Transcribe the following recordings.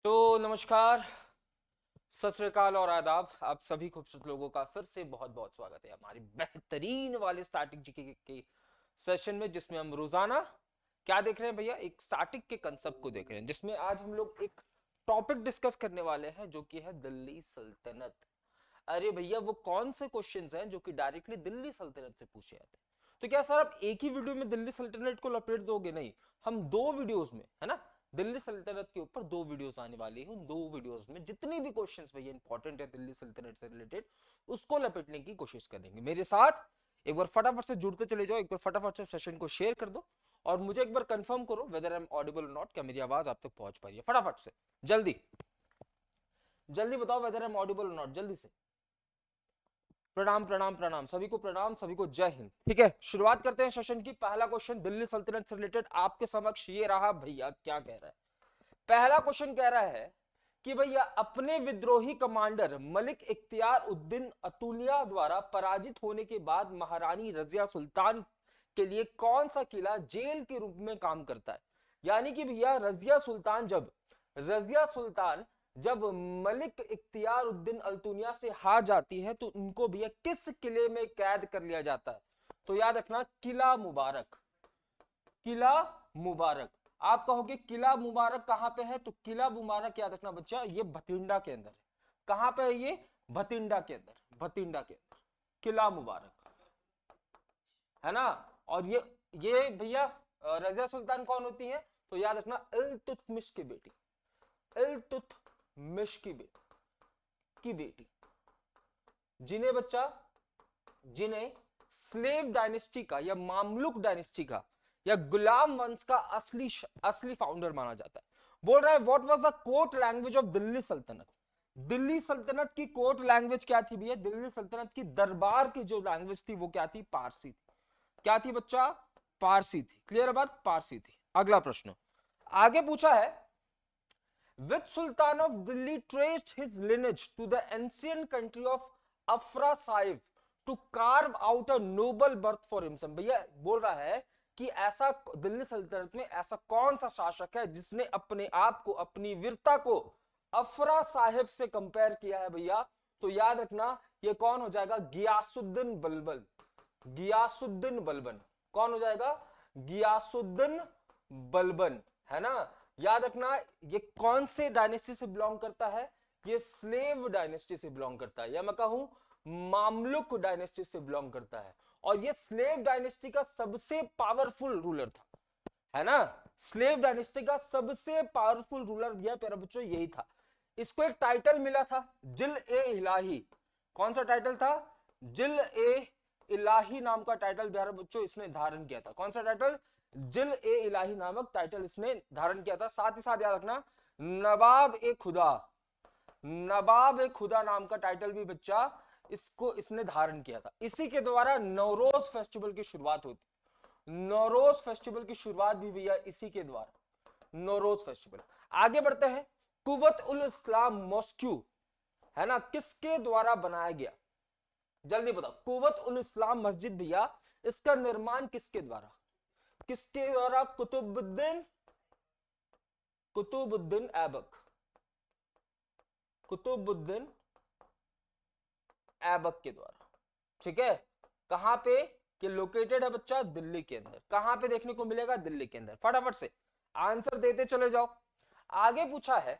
तो नमस्कार, सत श्री अकाल और आदाब। आप सभी खूबसूरत लोगों का फिर से बहुत बहुत स्वागत है हमारी बेहतरीन वाले स्टैटिक जीके के सेशन में, जिसमें हम रोजाना क्या देख रहे हैं भैया, एक स्टैटिक के कंसेप्ट को देख रहे हैं, जिसमें आज हम लोग एक टॉपिक डिस्कस करने वाले हैं जो कि है दिल्ली सल्तनत। अरे भैया, वो कौन से क्वेश्चंस हैं जो कि डायरेक्टली दिल्ली सल्तनत से पूछे जाते हैं? तो क्या सर आप एक ही वीडियो में दिल्ली सल्तनत को लपेट दोगे? नहीं, हम दो वीडियोस में, है ना, दिल्ली सल्तनत के ऊपर दो वीडियोस आने वाली है। उन दो वीडियोस में जितनी भी क्वेश्चंस भैया इंपॉर्टेंट है दिल्ली सल्तनत से रिलेटेड, उसको लपेटने की कोशिश करेंगे। मेरे साथ एक बार फटाफट से जुड़ते चले जाओ, एक बार फटाफट से सेशन को शेयर कर दो और मुझे एक बार कंफर्म करो वेदर आई एम ऑडिबल और नॉट। क्या मेरी आवाज आप तक पहुंच पा रही है? फटाफट से, जल्दी जल्दी बताओ वेदर आई एम ऑडिबल और नॉट, जल्दी से। प्रणाम प्रणाम प्रणाम, सभी को प्रणाम, सभी को जय हिंद। ठीक है, शुरुआत करते हैं सेशन की। पहला क्वेश्चन दिल्ली सल्तनत से रिलेटेड आपके समक्ष ये रहा भैया। क्या कह रहा है? पहला क्वेश्चन कह रहा है कि भैया अपने विद्रोही कमांडर मलिक इख्तियार उद्दीन अतुलिया द्वारा पराजित होने के बाद महारानी रजिया सुल्तान के लिए कौन सा किला जेल के रूप में काम करता है? यानी कि भैया रजिया सुल्तान जब मलिक इख्तियार उद्दीन अल्तुनिया से हार जाती है तो उनको भैया किस किले में कैद कर लिया जाता है? तो याद रखना, किला मुबारक। किला मुबारक। आप कहोगे किला मुबारक कहां पे है? तो किला मुबारक याद रखना बच्चा, ये भतिंडा के अंदर है। कहां पे है ये? भतिंडा के अंदर, भतिंडा के अंदर किला मुबारक, है ना। और ये भैया रजिया सुल्तान कौन होती है? तो याद रखना, इल्तुतमिश की बेटी, इल्तुतमिश की बेटी, जिन्हें बच्चा, जिन्हें स्लेव डायनेस्टी का या मामलुक डायनेस्टी का या गुलाम वंश का असली फाउंडर माना जाता है। बोल रहा है what was the court language of Delhi सल्तनत? दिल्ली सल्तनत की कोर्ट लैंग्वेज क्या थी भैया? दिल्ली सल्तनत की दरबार की जो लैंग्वेज थी वो क्या थी? पारसी थी। क्या थी बच्चा? पारसी थी। क्लियर है बात? पारसी थी। अगला प्रश्न आगे पूछा है, which sultan of Delhi traced his lineage to the ancient country of Afra Saib to carve out a noble birth for himself? भैया बोल रहा है कि ऐसा दिल्ली सल्तनत में ऐसा कौन सा शासक है जिसने अपने आप को, अपनी वीरता को अफरा साहिब से कंपेयर किया है भैया? तो याद रखना, ये कौन हो जाएगा? गियासुद्दीन बलबन। गियासुद्दीन बलबन कौन हो जाएगा? गियासुद्दीन बलबन, है ना। याद रखना, ये कौन से डायनेस्टी से बिलोंग करता है? ये स्लेव डायनेस्टी से बिलोंग करता है, या मैं कहूं मामलुक डायनेस्टी से बिलोंग करता है। और ये स्लेव डायनेस्टी का सबसे पावरफुल रूलर था, है ना। स्लेव डायनेस्टी का सबसे पावरफुल रूलर यह प्यारा बच्चों यही था। इसको एक टाइटल मिला था, जिल ए इलाही। कौन सा टाइटल था? जिल ए इलाही नाम का टाइटल प्यारे बच्चों इसने धारण किया था। कौन सा टाइटल? जिल ए इलाही नामक टाइटल इसने धारण किया था। साथ ही साथ याद रखना, नवाब ए खुदा, नवाब ए खुदा नाम का टाइटल भी बच्चा इसको इसने धारण किया था। इसी के द्वारा नवरोज फेस्टिवल की शुरुआत होती। नवरोज फेस्टिवल की शुरुआत भी भैया इसी के द्वारा, नवरोज फेस्टिवल। आगे बढ़ते हैं, कुवत उल इस्लाम मॉस्क्यू, है ना, किसके द्वारा बनाया गया? जल्दी बताओ, कुवत उल इस्लाम मस्जिद भैया, इसका निर्माण किसके द्वारा? किसके द्वारा? कुतुबुद्दीन, कुतुबुद्दीन ऐबक, कुतुबुद्दीन ऐबक के द्वारा। ठीक है, कहां पे? कि लोकेटेड है बच्चा दिल्ली के अंदर। कहां पे देखने को मिलेगा? दिल्ली के अंदर। फटाफट से आंसर देते चले जाओ। आगे पूछा है,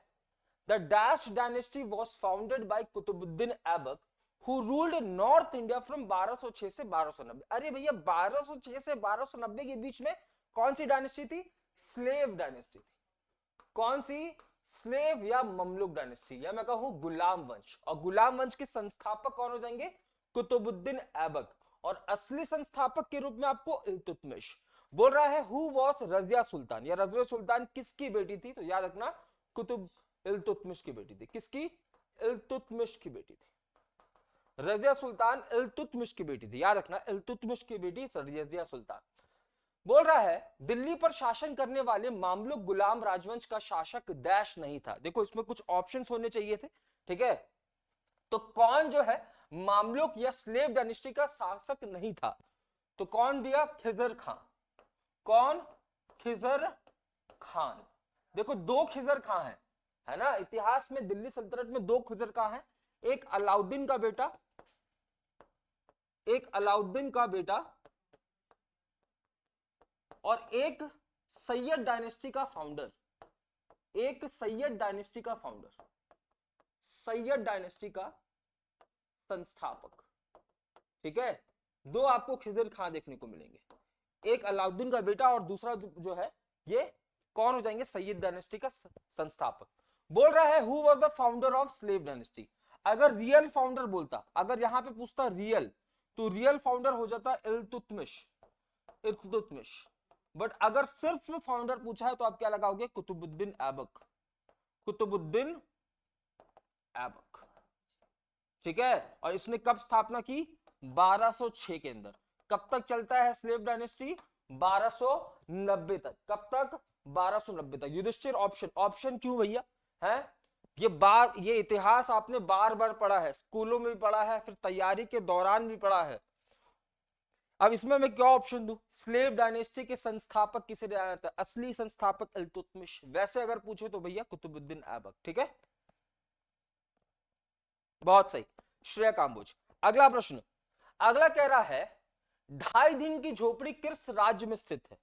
the dash dynasty was founded by Qutubuddin Aibak who ruled North India from 1206 से 1290। अरे भैया 1206 से 1290 के बीच में कौन सी डायनेस्टी थी? स्लेव डायनेस्टी थी। कौन सी? स्लेव या ममलुक डायनेस्टी, या मैं कहूं गुलाम वंश। और गुलाम वंश के संस्थापक कौन हो जाएंगे? कुतुबुद्दीन ऐबक। और असली संस्थापक के रूप में आपको इल्तुतमिश। बोल रहा है हु वॉस रजिया सुल्तान, या रजिया सुल्तान किसकी बेटी थी? तो याद रखना, कुतुब इल्तुतमिश की बेटी थी। किसकी? इल्तुतमिश की बेटी थी। रजिया सुल्तान इल्तुतमिश की बेटी थी। याद रखना, इल्तुतमिश की बेटी रजिया सुल्तान। बोल रहा है दिल्ली पर शासन करने वाले मामलुक गुलाम राजवंश का शासक डैश नहीं था। देखो इसमें कुछ ऑप्शंस होने चाहिए थे, ठीक है। तो कौन जो है मामलुक या स्लेव डायनेस्टी का शासक नहीं था? तो कौन दिया? खिजर खान। कौन? खिजर खान। देखो दो खिजर खान है, है ना। इतिहास में दिल्ली सल्तनत में दो खिज़र कहां है, एक अलाउद्दीन का बेटा, एक अलाउद्दीन का बेटा और एक सैयद डायनेस्टी का फाउंडर, एक सैयद डायनेस्टी का फाउंडर, सैयद डायनेस्टी का संस्थापक। ठीक है, दो आपको खिज़र खां देखने को मिलेंगे, एक अलाउद्दीन का बेटा और दूसरा जो है ये कौन हो जाएंगे, सैयद डायनेस्टी का संस्थापक। बोल रहा है who was the founder of slave dynasty. अगर रियल फाउंडर बोलता, अगर यहां पे पूछता रियल, तो रियल फाउंडर हो जाता इल्तुतमिश, इल्तुतमिश। बट अगर सिर्फ फाउंडर पूछा है तो आप क्या लगाओगे, कुतुबुद्दीन ऐबक, कुतुबुद्दीन ऐबक। ठीक है, और इसने कब स्थापना की, 1206 के अंदर। कब तक चलता है स्लेव डायनेस्टी, 1290 तक। कब तक, 1290 तक। युधिष्ठिर ऑप्शन, ऑप्शन क्यों भैया है, ये इतिहास आपने बार बार पढ़ा है, स्कूलों में भी पढ़ा है, फिर तैयारी के दौरान भी पढ़ा है। अब इसमें मैं क्या ऑप्शन दूं, स्लेव डायनेस्टी के संस्थापक किसे जाना जाता है, असली संस्थापक इल्तुतमिश। वैसे अगर पूछे तो भैया कुतुबुद्दीन ऐबक। ठीक है, बहुत सही, श्रेया काम्बोज। अगला प्रश्न, अगला कह रहा है 2.5 दिन की झोपड़ी किस राज्य में स्थित है।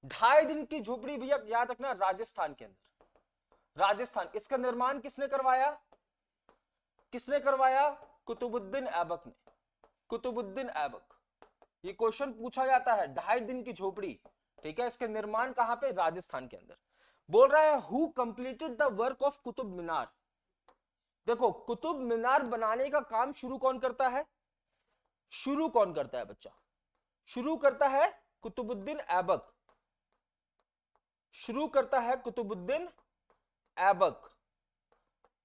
2.5 दिन की झोपड़ी भैया याद रखना, राजस्थान के अंदर, राजस्थान। इसका निर्माण किसने करवाया, किसने करवाया, कुतुबुद्दीन ऐबक ने, कुतुबुद्दीन ऐबक। ये क्वेश्चन पूछा जाता है, 2.5 दिन की झोपड़ी। ठीक है, इसके निर्माण कहां पे, राजस्थान के अंदर। बोल रहा है who completed the work of Qutub Minar. देखो, कुतुब मीनार बनाने का काम शुरू कौन करता है, शुरू कौन करता है बच्चा, शुरू करता है कुतुबुद्दीन ऐबक, शुरू करता है कुतुबुद्दीन ऐबक।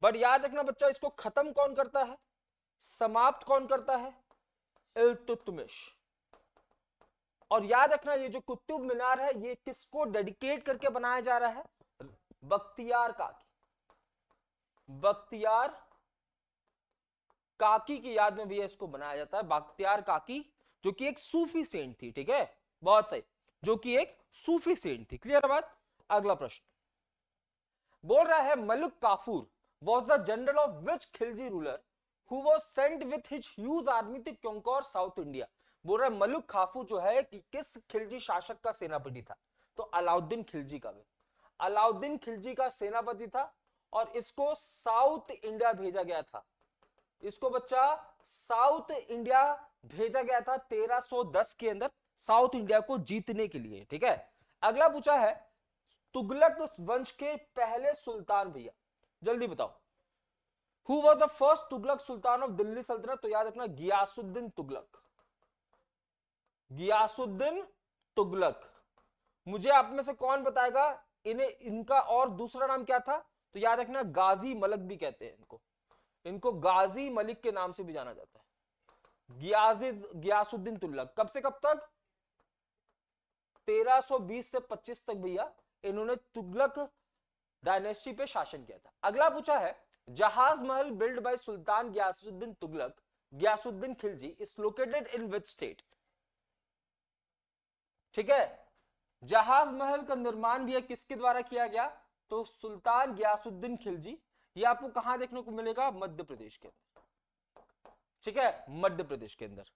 बट याद रखना बच्चा, इसको खत्म कौन करता है, समाप्त कौन करता है, इल्तुतमिश। और याद रखना ये जो कुतुब मीनार है ये किसको डेडिकेट करके बनाया जा रहा है, बख्तियार काकी, बख्तियार काकी की याद में भी इसको बनाया जाता है। बख्तियार काकी जो कि एक सूफी सेंट थी। ठीक है, बहुत सही, जो कि एक सूफी सेंट थी। क्लियर बात। अगला प्रश्न बोल रहा है Malik Kafur was the general of which Khilji ruler who was sent with his huge army to conquer south India. बोल रहा है मलिक काफूर जो है कि किस खिलजी शासक का सेनापति था, तो अलाउद्दीन खिलजी का भी, अलाउद्दीन खिलजी का सेनापति था और इसको साउथ इंडिया भेजा गया था। इसको बच्चा साउथ इंडिया भेजा गया था 1310 के अंदर साउथ इंडिया को जीतने के लिए। ठीक है, अगला पूछा है तुगलक वंश के पहले सुल्तान भैया, जल्दी बताओ। Who was the first Tughlaq Sultan of Delhi सल्तनत, तो याद रखना गियासुद्दीन तुगलक, गियासुद्दीन तुगलक। मुझे आप में से कौन बताएगा इन्हें, इनका और दूसरा नाम क्या था, तो याद रखना गाजी मलिक भी कहते हैं इनको, इनको गाजी मलिक के नाम से भी जाना जाता है। गियासुद्दीन तुगलक कब से कब तक, 1320 से 25 तक भैया इन्होंने तुगलक डायनेस्टी पे शासन किया था। अगला पूछा है Jahaz Mahal build by Sultan Ghiyasuddin Tughlaq, Ghiyasuddin Khilji is located in which state. ठीक है, जहाज महल का निर्माण भी किसके द्वारा किया गया, तो सुल्तान गियासुद्दीन खिलजी। ये आपको कहां देखने को मिलेगा, मध्य प्रदेश के अंदर। ठीक है, मध्य प्रदेश के अंदर।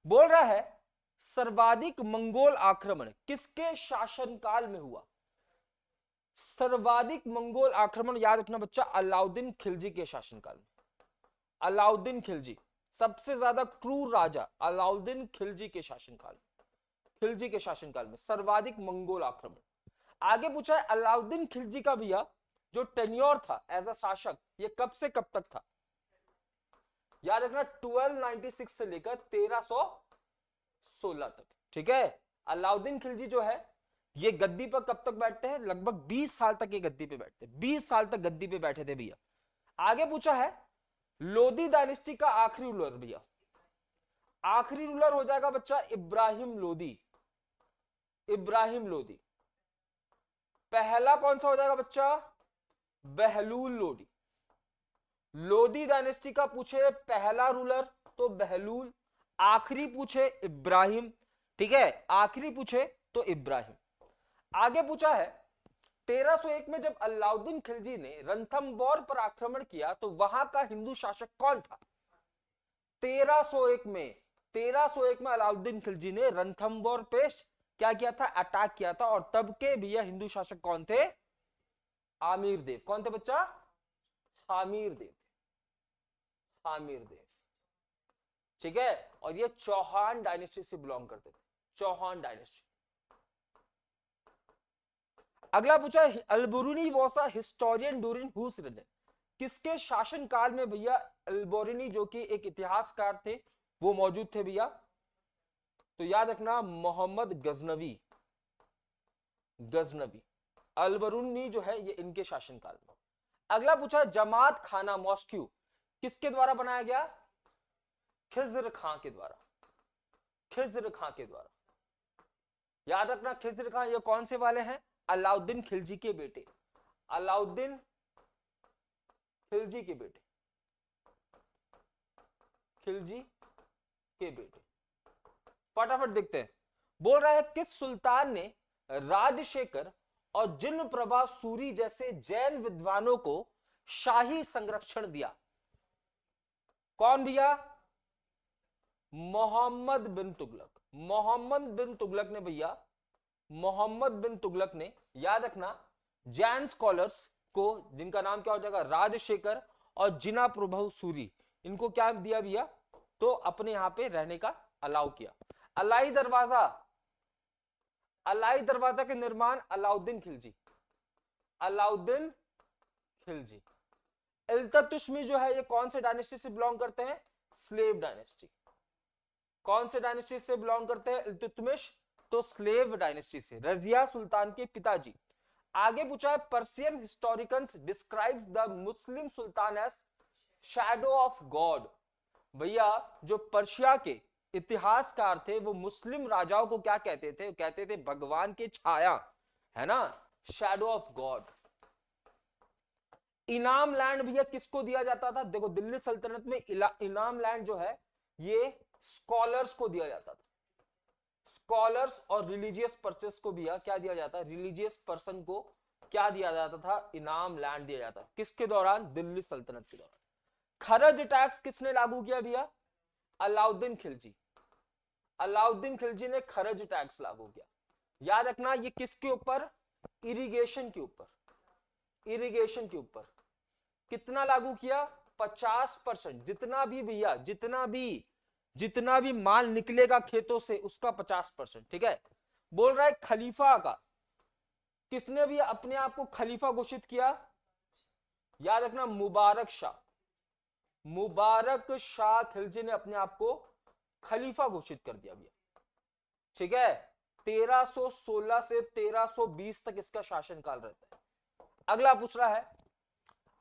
बोल रहा है सर्वाधिक मंगोल आक्रमण किसके शासनकाल में हुआ, सर्वाधिक मंगोल आक्रमण याद रखना बच्चा अलाउद्दीन खिलजी के शासनकाल में। अलाउद्दीन खिलजी सबसे ज्यादा क्रूर राजा, अलाउद्दीन खिलजी के शासनकाल में, खिलजी के शासनकाल में सर्वाधिक मंगोल आक्रमण। आगे पूछा है अलाउद्दीन खिलजी का भैया जो टेन्योर था एज अ शासक, ये कब से कब तक था, याद रखना 1296 से लेकर 1316 तक। ठीक है, अलाउद्दीन खिलजी जो है ये गद्दी पर कब तक बैठते हैं, लगभग 20 साल तक ये गद्दी पे बैठते हैं, 20 साल तक गद्दी पे बैठे थे भैया। आगे पूछा है लोदी डायनेस्टी का आखिरी रूलर भैया, आखिरी रूलर हो जाएगा बच्चा इब्राहिम लोदी, इब्राहिम लोदी। पहला कौन सा हो जाएगा बच्चा, बहलूल लोदी। लोदी डायनेस्टी का पूछे पहला रूलर तो बहलूल, आखिरी पूछे इब्राहिम। ठीक है, आखिरी पूछे तो इब्राहिम। आगे पूछा है 1301 में जब अलाउद्दीन खिलजी ने रणथंबोर पर आक्रमण किया तो वहां का हिंदू शासक कौन था? 1301 में अलाउद्दीन खिलजी ने रणथंबोर पे क्या किया था? अटैक किया था। और तब के भैया हिंदू शासक कौन थे? आमीर देव। कौन थे बच्चा? हामिर देव। हामिर देव, ठीक है। और ये चौहान डायनेस्टी से बिलोंग करते थे, चौहान डायनेस्टी। अगला पूछा, Al-Biruni was a historian during whose regime. किसके शासन काल में भैया अल-बुरुनी जो कि एक इतिहासकार थे वो मौजूद थे भैया? तो याद रखना मोहम्मद गजनवी। गजनवी, अल-बुरुनी जो है ये इनके शासनकाल में। अगला पूछा, जमात खाना मॉस्क्यू किसके द्वारा बनाया गया? खिज़्र खां के द्वारा। खिज़्र खां के द्वारा। याद रखना खिज़्र खां ये कौन से वाले हैं? अलाउद्दीन खिलजी के बेटे। अलाउद्दीन खिलजी के बेटे। खिलजी के बेटे। फटाफट देखते हैं। बोल रहा है किस सुल्तान ने राजशेखर और जिन प्रभा सूरी जैसे जैन विद्वानों को शाही संरक्षण दिया? कौन दिया? मोहम्मद बिन तुगलक। मोहम्मद बिन तुगलक ने भैया, मोहम्मद बिन तुगलक ने, याद रखना, जैन स्कॉलर्स को, जिनका नाम क्या हो जाएगा? राजशेखर और जिना प्रभु सूरी, इनको क्या दिया भैया? तो अपने यहां पे रहने का अलाउ किया। अलाई दरवाजा, अलाई दरवाजा के निर्माण अलाउद्दीन खिलजी। अलाउद्दीन खिलजी। इल्तुतमिश जो है ये कौन से डायनेस्टी से बिलोंग करते हैं? Slave dynasty. कौन से डायनेस्टी से बिलोंग करते हैं इल्तुतमिश? तो स्लेव डायनेस्टी से। रजिया सुल्तान के पिताजी। आगे पूछा है, Persian historians describe the Muslim sultan as shadow of God. भैया जो पर्शिया के इतिहासकार थे वो मुस्लिम राजाओं को क्या कहते थे? कहते थे भगवान की छाया, है ना, शैडो ऑफ गॉड। इनाम लैंड भैया किसको दिया जाता था? देखो दिल्ली सल्तनत में इनाम लैंड जो है ये स्कॉलर्स को दिया जाता था। स्कॉलर्स और रिलीजियस पर्सन को भी क्या दिया जाता? रिलीजियस पर्सन को क्या दिया जाता था? इनाम लैंड दिया जाता। किसके दौरान? दिल्ली सल्तनत के दौरान। खरज टैक्स किसने लागू किया भैया? अलाउद्दीन खिलजी। अलाउद्दीन खिलजी ने खरज टैक्स लागू किया। याद रखना ये किसके ऊपर? इरिगेशन के ऊपर। इरिगेशन के ऊपर कितना लागू किया? 50%। जितना भी भैया, जितना भी माल निकलेगा खेतों से उसका 50%, ठीक है। बोल रहा है खलीफा का, किसने भी अपने आप को खलीफा घोषित किया? याद रखना मुबारक शाह। मुबारक शाह खिलजी ने अपने आप को खलीफा घोषित कर दिया भैया, ठीक है। 1316 से 1320 तक इसका शासनकाल रहता है। अगला पूछ रहा है,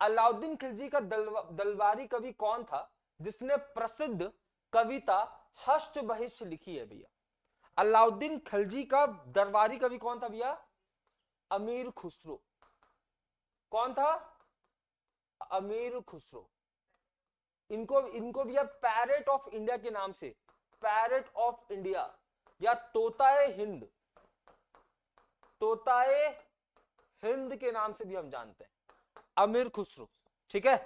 अलाउद्दीन खिलजी का दरबारी कवि कौन था जिसने प्रसिद्ध कविता हष्ट बहिष्ट लिखी है भैया? अलाउद्दीन खिलजी का दरबारी कवि कौन था भैया? अमीर खुसरो। कौन था? अमीर खुसरो। इनको भैया पैरेट ऑफ इंडिया के नाम से, पैरेट ऑफ इंडिया या तोताए हिंद, तोताए हिंद के नाम से भी हम जानते हैं, अमीर खुसरो, ठीक है।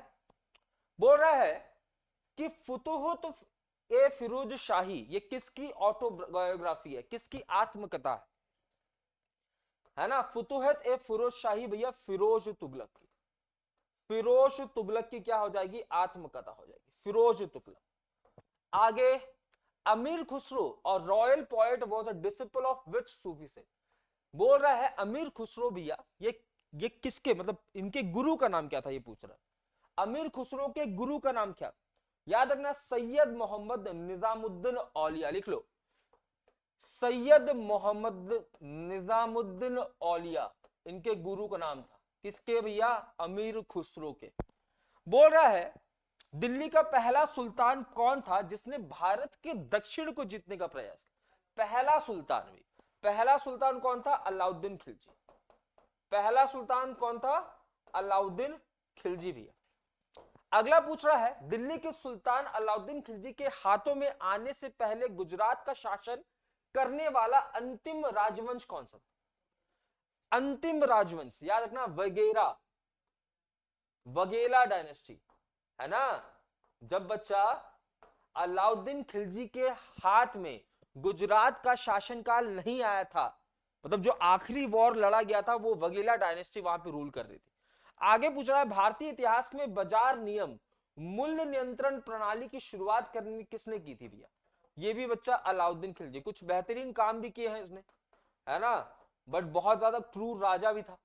बोल रहा है कि फुतुहत ए फिरोज शाही ये किसकी ऑटोबायोग्राफी है? किसकी आत्मकथा है ना? फुतुहत ए फिरोज शाही भैया फिरोज तुगलक की। फिरोज तुगलक की क्या हो जाएगी? आत्मकथा हो जाएगी, फिरोज तुगलक। आगे, अमीर खुसरो और royal poet was a disciple of which Sufi से? बोल रहा है अमीर खुसरो भैया ये किसके, मतलब इनके गुरु का नाम क्या था ये पूछ रहा है। अमीर खुसरो के गुरु का नाम क्या? याद रखना सैयद मोहम्मद निजामुद्दीन औलिया। लिख लो, सैयद मोहम्मद निजामुद्दीन औलिया इनके गुरु का नाम था। किसके भैया? अमीर खुसरो के। बोल रहा है दिल्ली का पहला सुल्तान कौन था जिसने भारत के दक्षिण को जीतने का प्रयास किया? पहला सुल्तान भी, पहला सुल्तान कौन था? अलाउद्दीन खिलजी। पहला सुल्तान कौन था? अलाउद्दीन खिलजी भैया। अगला पूछ रहा है दिल्ली के सुल्तान अलाउद्दीन खिलजी के हाथों में आने से पहले गुजरात का शासन करने वाला अंतिम राजवंश कौन सा? अंतिम राजवंश, याद रखना, वगेरा, वगेला डायनेस्टी, है ना। जब बच्चा अलाउद्दीन खिलजी के हाथ में गुजरात का शासनकाल नहीं आया था, मतलब जो आखिरी वॉर लड़ा गया था वो वगेला डायनेस्टी वहां पे रूल कर रही थी। आगे पूछ रहा है भारतीय इतिहास में बाजार नियम मूल्य नियंत्रण प्रणाली की शुरुआत करने किसने की थी भैया? ये भी बच्चा अलाउद्दीन खिलजी। कुछ बेहतरीन काम भी किए हैं इसने, है ना, बट बहुत ज्यादा क्रूर राजा भी था।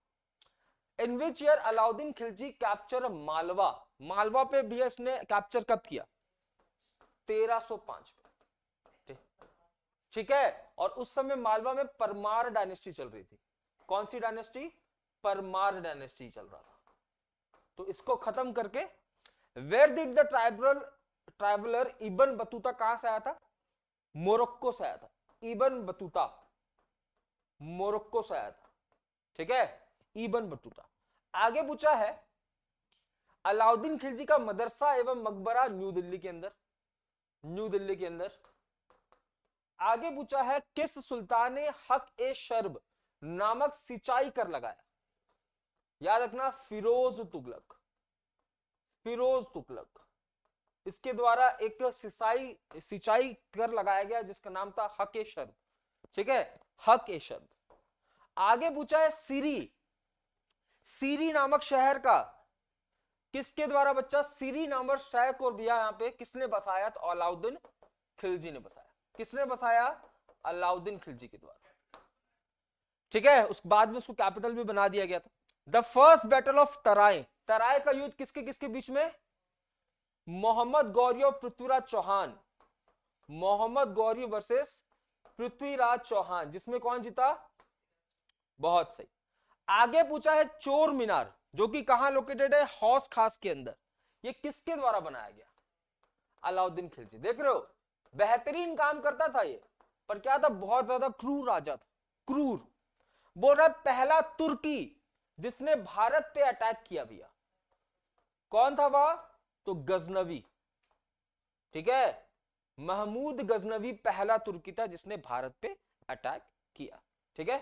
In which year Alauddin Khilji capture Malwa, Malwa पे भी इसने कैप्चर कब किया? 1305 में, ठीक है। और उस समय मालवा में परमार डायनेस्टी चल रही थी। कौन सी डायनेस्टी? परमार डायनेस्टी चल रहा था। तो इसको खत्म करके where did the traveller Ibn Battuta कहां से आया था? मोरक्को से आया था। इब्न बतूता मोरक्को से आया था, ठीक है, इब्न बतूता। आगे पूछा है अलाउद्दीन खिलजी का मदरसा एवं मकबरा न्यू दिल्ली के अंदर, न्यू दिल्ली के अंदर। आगे पूछा है किस सुल्तान ने हक ए शर्ब नामक सिंचाई कर लगाया? याद रखना, फिरोज तुगलक, फिरोज तुगलक। इसके द्वारा एक सिंचाई कर लगाया गया जिसका नाम था हक ए शर्ब, ठीक है, हक ए शर्ब। आगे पूछा है सीरी, सीरी नामक शहर का किसके द्वारा बच्चा? सीरी नामक शहर को भी यहां पे किसने बसाया? तो अलाउद्दीन खिलजी ने बसाया। किसने बसाया? अलाउद्दीन खिलजी के द्वारा, ठीक है। उसके बाद में उसको कैपिटल भी बना दिया गया था। द फर्स्ट बैटल ऑफ तराई, तराई का युद्ध किसके किसके बीच में? मोहम्मद गौरी और पृथ्वीराज चौहान, मोहम्मद गौरी वर्सेस पृथ्वीराज चौहान, जिसमें कौन जीता? बहुत सही। आगे पूछा है चोर मीनार, जो कि कहां लोकेटेड है? हौस खास के अंदर। ये किसके द्वारा बनाया गया? अलाउद्दीन खिलजी। देख रहे हो, बेहतरीन काम करता था ये, पर क्या था? बहुत ज्यादा क्रूर राजा था, क्रूर। बोल रहा पहला तुर्की जिसने भारत पे अटैक किया भैया, कौन था वह? तो गजनवी, ठीक है, महमूद गजनवी पहला तुर्की था जिसने भारत पे अटैक किया, ठीक है।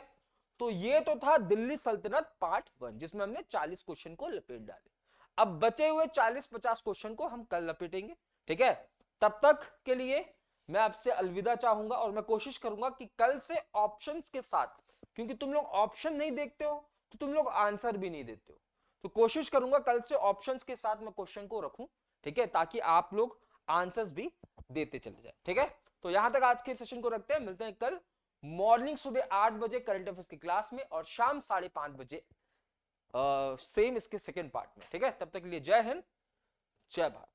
तो ये तो था दिल्ली सल्तनत पार्ट 1, जिसमें हमने 40 क्वेश्चन को लपेट डाले। अब बचे हुए 40-50 क्वेश्चन को हम कल लपेटेंगे, ठीक है। तब तक के लिए मैं आपसे अलविदा चाहूंगा, और मैं कोशिश करूंगा कि कल से ऑप्शंस के साथ, क्योंकि तुम लोग ऑप्शन नहीं देखते हो तो तुम लोग आंसर भी नहीं देते हो, तो कोशिश करूंगा कल से ऑप्शंस के साथ मैं क्वेश्चन को रखूं, ठीक है, ताकि आप लोग आंसर्स भी देते चले जाए, ठीक है। तो यहां तक आज के सेशन को रखते हैं, मिलते हैं कल मॉर्निंग सुबह 8 बजे करंट अफेयर्स की क्लास में, और शाम 5:30 बजे सेम इसके सेकंड पार्ट में, ठीक है। तब तक के लिए जय हिंद, जय भारत।